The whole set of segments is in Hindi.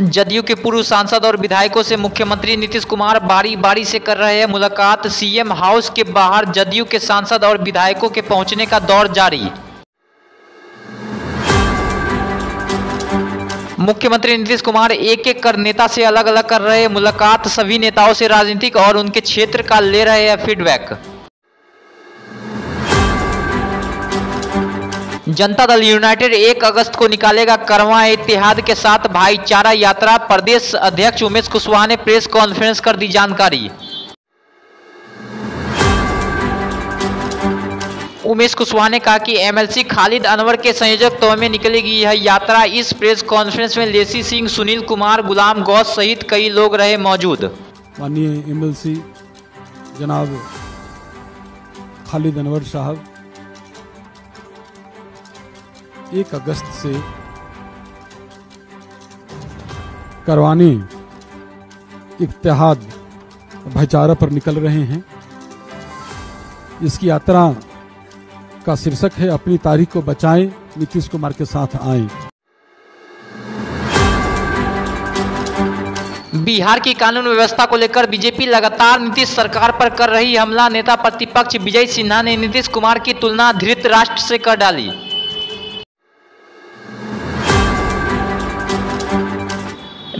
जदयू के पूर्व सांसद और विधायकों से मुख्यमंत्री नीतीश कुमार बारी बारी से कर रहे हैं मुलाकात। सीएम हाउस के बाहर जदयू के सांसद और विधायकों के पहुंचने का दौर जारी। मुख्यमंत्री नीतीश कुमार एक एक कर नेता से अलग अलग कर रहे हैं मुलाकात। सभी नेताओं से राजनीतिक और उनके क्षेत्र का ले रहे हैं फीडबैक। जनता दल यूनाइटेड 1 अगस्त को निकालेगा करवा इत्तेहाद के साथ भाईचारा यात्रा। प्रदेश अध्यक्ष उमेश कुशवाहा ने प्रेस कॉन्फ्रेंस कर दी जानकारी। उमेश कुशवाहा ने कहा कि एमएलसी खालिद अनवर के संयोजकत्व में निकलेगी यह यात्रा। इस प्रेस कॉन्फ्रेंस में लेसी सिंह, सुनील कुमार, गुलाम गौस सहित कई लोग रहे मौजूद। माननीय एमएलसी जनाब खालिद अनवर साहब 1 अगस्त से करवाने इत्तेहाद भाईचारा पर निकल रहे हैं। इसकी यात्रा का शीर्षक है अपनी तारीख को बचाएं, नीतीश कुमार के साथ आएं। बिहार की कानून व्यवस्था को लेकर बीजेपी लगातार नीतीश सरकार पर कर रही हमला। नेता प्रतिपक्ष विजय सिन्हा ने नीतीश कुमार की तुलना धृतराष्ट्र से कर डाली।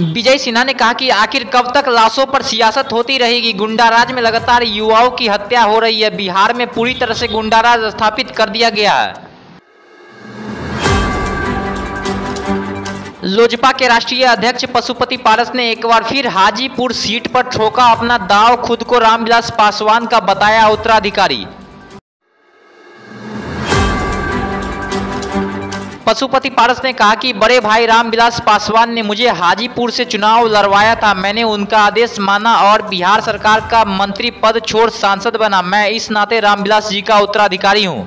विजय सिन्हा ने कहा कि आखिर कब तक लाशों पर सियासत होती रहेगी। गुंडाराज में लगातार युवाओं की हत्या हो रही है। बिहार में पूरी तरह से गुंडाराज स्थापित कर दिया गया है। लोजपा के राष्ट्रीय अध्यक्ष पशुपति पारस ने एक बार फिर हाजीपुर सीट पर ठोका अपना दांव। खुद को रामविलास पासवान का बताया उत्तराधिकारी। पशुपति पारस ने कहा कि बड़े भाई रामविलास पासवान ने मुझे हाजीपुर से चुनाव लड़वाया था। मैंने उनका आदेश माना और बिहार सरकार का मंत्री पद छोड़ सांसद बना। मैं इस नाते रामविलास जी का उत्तराधिकारी हूं।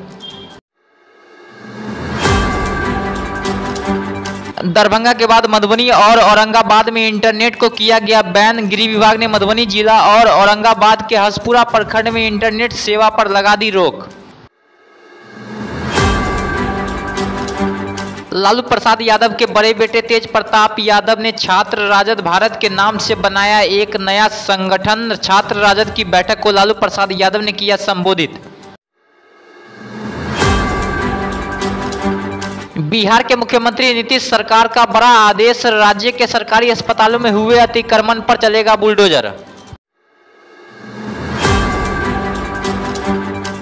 दरभंगा के बाद मधुबनी और औरंगाबाद में इंटरनेट को किया गया बैन। गृह विभाग ने मधुबनी जिला और औरंगाबाद के हसपुरा प्रखंड में इंटरनेट सेवा पर लगा दी रोक। लालू प्रसाद यादव के बड़े बेटे तेज प्रताप यादव ने छात्र राजद भारत के नाम से बनाया एक नया संगठन। छात्र राजद की बैठक को लालू प्रसाद यादव ने किया संबोधित। बिहार के मुख्यमंत्री नीतीश सरकार का बड़ा आदेश। राज्य के सरकारी अस्पतालों में हुए अतिक्रमण पर चलेगा बुलडोजर।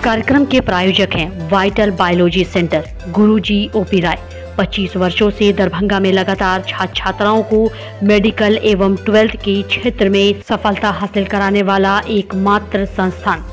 कार्यक्रम के प्रायोजक हैं वाइटल बायोलॉजी सेंटर, गुरुजी ओपी राय। 25 वर्षों से दरभंगा में लगातार छात्र छात्राओं को मेडिकल एवं 12th के क्षेत्र में सफलता हासिल कराने वाला एकमात्र संस्थान।